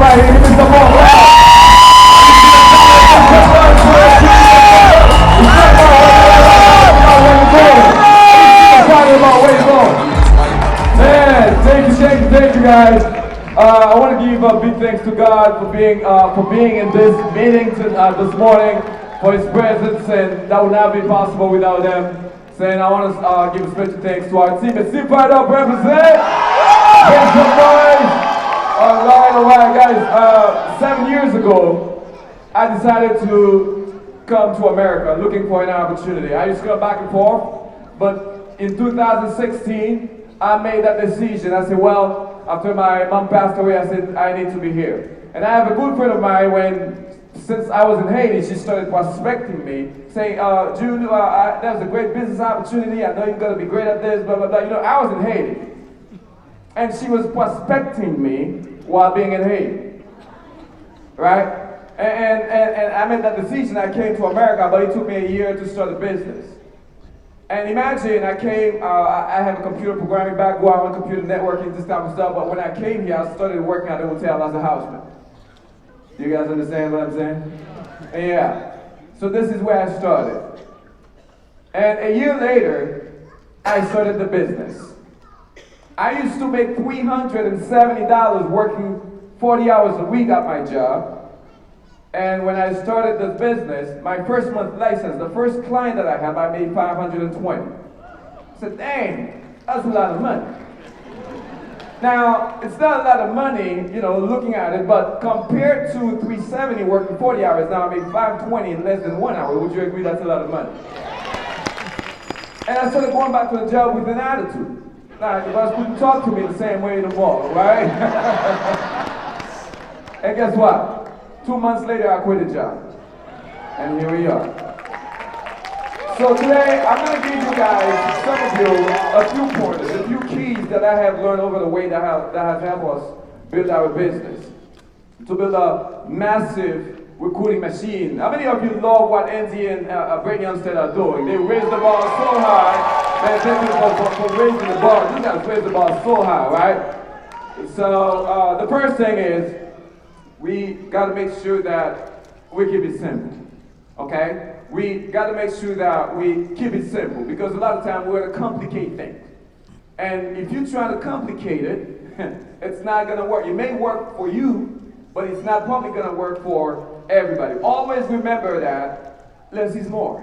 right here. Give me some more. Man, thank you guys. I want to give a big thanks to God for being in this meeting this morning, for His presence, and that would not be possible without them. Saying I want to give a special thanks to our team. It's Fired Up represent. Make some noise. All right, guys. 7 years ago, I decided to come to America looking for an opportunity. I used to go back and forth, but in 2016, I made that decision. I said, well, after my mom passed away, I said, I need to be here. And I have a good friend of mine, since I was in Haiti, she started prospecting me, saying, Jude, there's a great business opportunity. I know you're going to be great at this, blah, blah, blah. You know, I was in Haiti. And she was prospecting me while being in Haiti. Right? And I made that decision. I came to America, but it took me a year to start a business. And imagine I came, I have a computer programming background, computer networking, this type of stuff, but when I came here, I started working at a hotel as a houseman. You guys understand what I'm saying? Yeah. So this is where I started. And a year later, I started the business. I used to make $370 working 40 hours a week at my job. And when I started this business, my first month license, the first client that I had, I made $520. I said, dang, that's a lot of money. Now, it's not a lot of money, you know, looking at it, but compared to $370 working 40 hours, now I made $520 in less than 1 hour. Would you agree that's a lot of money? And I started going back to the job with an attitude. Now, the boss couldn't talk to me the same way anymore, right? And guess what? 2 months later, I quit the job. And here we are. So today, I'm going to give you guys, some of you, a few pointers, a few keys that I have learned over the way that have helped us build our business. To build a massive recruiting machine. How many of you love what Andy and Brittany Armstead are doing? They raise the bar so high. Man, thank you for raising the bar. You guys raise the bar so high, right? So the first thing is, we got to make sure that we keep it simple, okay? We got to make sure that we keep it simple, because a lot of times we're going to complicate things. And if you try to complicate it, it's not going to work. It may work for you, but it's not probably going to work for everybody. Always remember that less is more.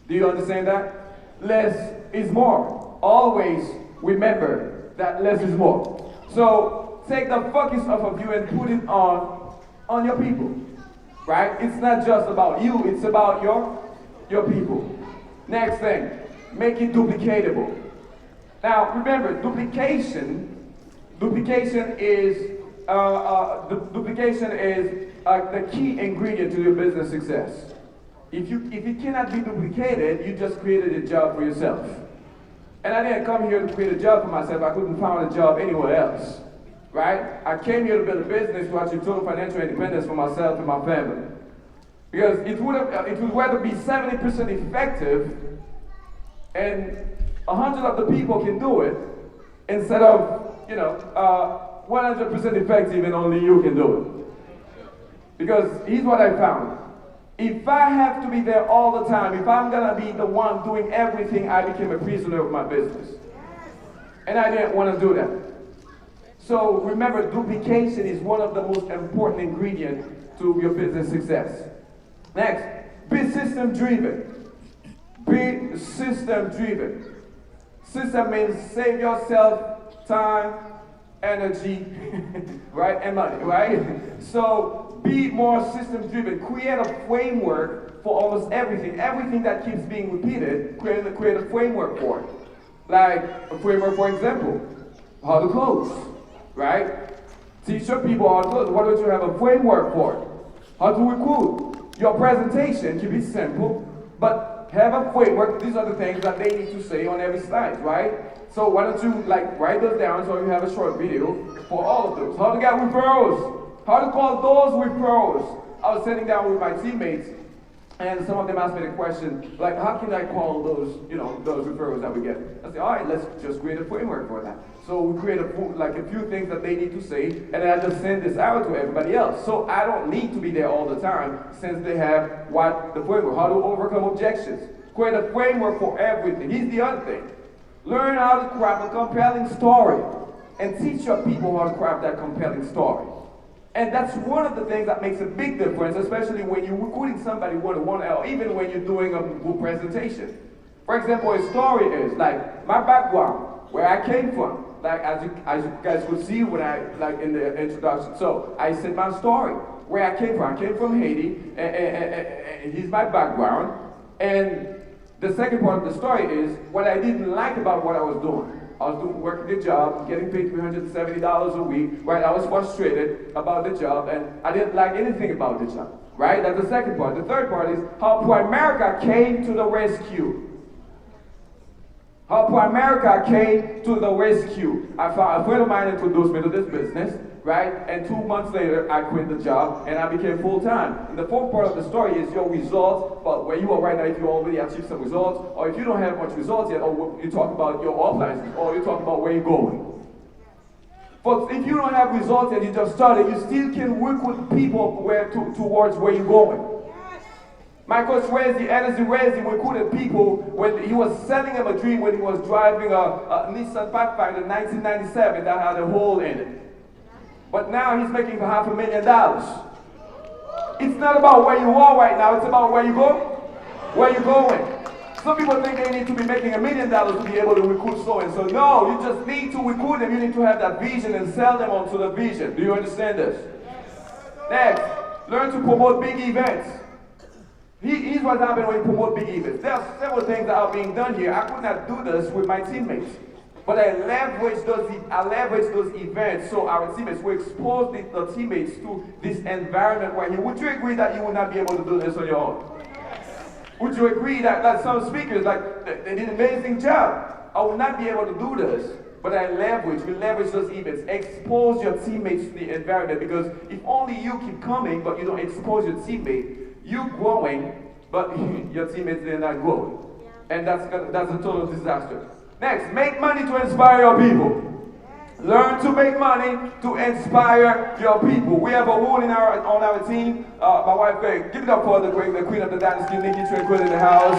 Do you understand that? Less is more. Always remember that less is more. So take the focus off of you and put it on your people, right? It's not just about you, it's about your people. Next thing, make it duplicatable. Now remember, duplication is the key ingredient to your business success. If it cannot be duplicated, you just created a job for yourself. And I didn't come here to create a job for myself. I couldn't find a job anywhere else. Right? I came here to build a business to achieve total financial independence for myself and my family. Because it would rather be 70% effective and 100 of the people can do it instead of, 100% effective and only you can do it. Because here's what I found. If I have to be there all the time, if I'm going to be the one doing everything, I became a prisoner of my business. And I didn't want to do that. So remember, duplication is one of the most important ingredients to your business success. Next, be system-driven. Be system-driven. System means save yourself time, energy, right, and money, right? So be more system-driven. Create a framework for almost everything. Everything that keeps being repeated, create a framework for it. Like a framework, for example, how to close. Right? Teach your people how to close. Why don't you have a framework for it? How to recruit. Your presentation can be simple, but have a framework. These are the things that they need to say on every slide, right? So why don't you write those down so you have a short video for all of those. How to get referrals. How to call those referrals. I was sitting down with my teammates, and some of them asked me the question, how can I call those referrals that we get? I said, all right, let's just create a framework for that. So we create like a few things that they need to say, and then I just send this out to everybody else. So I don't need to be there all the time, since they have the framework, how to overcome objections. Create a framework for everything. Here's the other thing. Learn how to craft a compelling story, and teach your people how to craft that compelling story. And that's one of the things that makes a big difference, especially when you're recruiting somebody one-on-one, or even when you're doing a group presentation. For example, a story is like my background, where I came from. Like as you guys could see when in the introduction. So I said my story, where I came from. I came from Haiti, and here's my background. And the second part of the story is what I didn't like about what I was doing. I was working the job, getting paid $370 a week, right? I was frustrated about the job, and I didn't like anything about the job, right? That's the second part. The third part is how Primerica came to the rescue. How Primerica came to the rescue. A friend of mine introduced me to this business, right? And 2 months later, I quit the job and I became full-time. And the fourth part of the story is your results, but where you are right now, if you already achieved some results, or if you don't have much results yet, or you talk about your offline, or you talk about where you're going. But if you don't have results and you just started, you still can work with people towards where you're going. My coach Anderson Rezi recruited people when he was selling them a dream when he was driving a Nissan Pathfinder 1997 that had a hole in it. But now he's making $500,000. It's not about where you are right now, it's about where you go, where you're going. Some people think they need to be making $1 million to be able to recruit so-and-so. No, you just need to recruit them. You need to have that vision and sell them onto the vision. Do you understand this? Next, learn to promote big events. Here's what happens when you promote big events. There are several things that are being done here. I could not do this with my teammates. But I leverage those events so our teammates will expose the teammates to this environment right here. Would you agree that you would not be able to do this on your own? Would you agree that some speakers, they did an amazing job? I would not be able to do this, but we leverage those events. Expose your teammates to the environment, because if only you keep coming, but you don't expose your teammate, you're growing, but your teammates, they're not growing. And that's a total disaster. Next, make money to inspire your people. Learn to make money to inspire your people. We have a rule on our team. My wife, give it up for the queen of the dynasty, Nikki Tranquille in the house.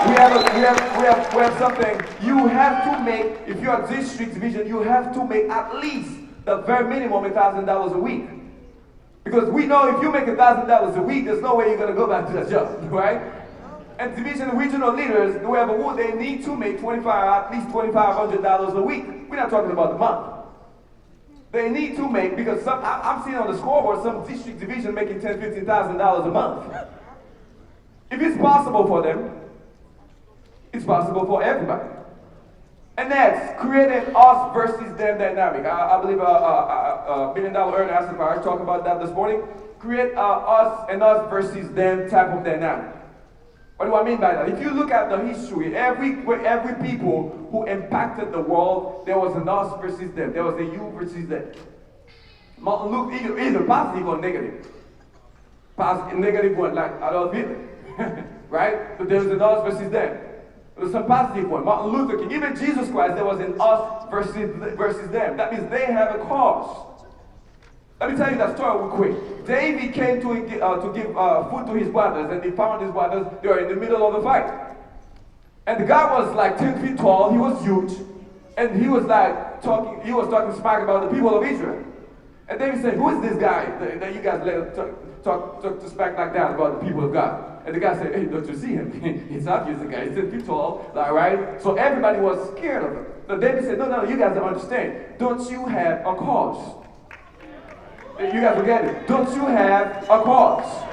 We have something. You have to make, if you're a district division, you have to make at least the very minimum $1,000 a week. Because we know if you make $1,000 a week, there's no way you're going to go back to that job, right? And division and regional leaders, we have a rule, they need to make at least $2,500 a week. We're not talking about the month. They need to make, because I'm seeing on the scoreboard some district division making $10,000, $15,000 a month. If it's possible for them, it's possible for everybody. And next, creating us versus them dynamic. I believe $1 million earner asked if I talked about that this morning. Create us versus them type of dynamic. What do I mean by that? If you look at the history, every people who impacted the world, there was an us versus them. There was a you versus them. Martin Luther, either positive or negative. Negative one, like Adolf Hitler, right? But there was an us versus them. There was some positive one. Martin Luther King, even Jesus Christ, there was an us versus them. That means they have a cause. Let me tell you that story real quick. David came to give food to his brothers, and they found his brothers, they were in the middle of the fight. And the guy was like 10 feet tall, he was huge, and he was talking smack about the people of Israel. And David said, who is this guy that you guys let him talk to smack like that about the people of God? And the guy said, hey, don't you see him? He's obvious, the guy, he's 10 feet tall, right? So everybody was scared of him. So David said, no, you guys don't understand. Don't you have a cause? You guys will get it. Don't you have a cause?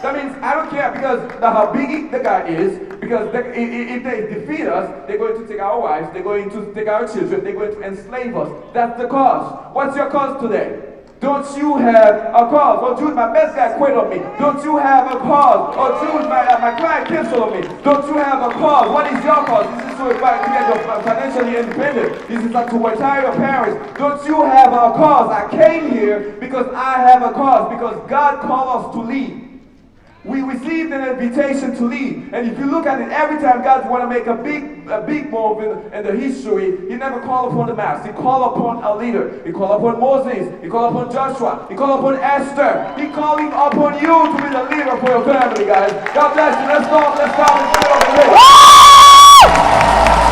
That means I don't care because how big the guy is, because if they defeat us, they're going to take our wives, they're going to take our children, they're going to enslave us. That's the cause. What's your cause today? Don't you have a cause? Oh, Jude, my best guy quit on me. Don't you have a cause? Oh, Jude, my client canceled on me. Don't you have a cause? What is your cause? This is to get you financially independent. This is like to retire your parents. Don't you have a cause? I came here because I have a cause, because God called us to lead. we received an invitation to lead. And if you look at it, every time God want to make a big move in the history, He never called upon the mass. He called upon a leader. He called upon Moses. He called upon Joshua. He called upon Esther. He calling upon you to be the leader for your family, guys. God bless you. Let's go. Let's go. Let's go.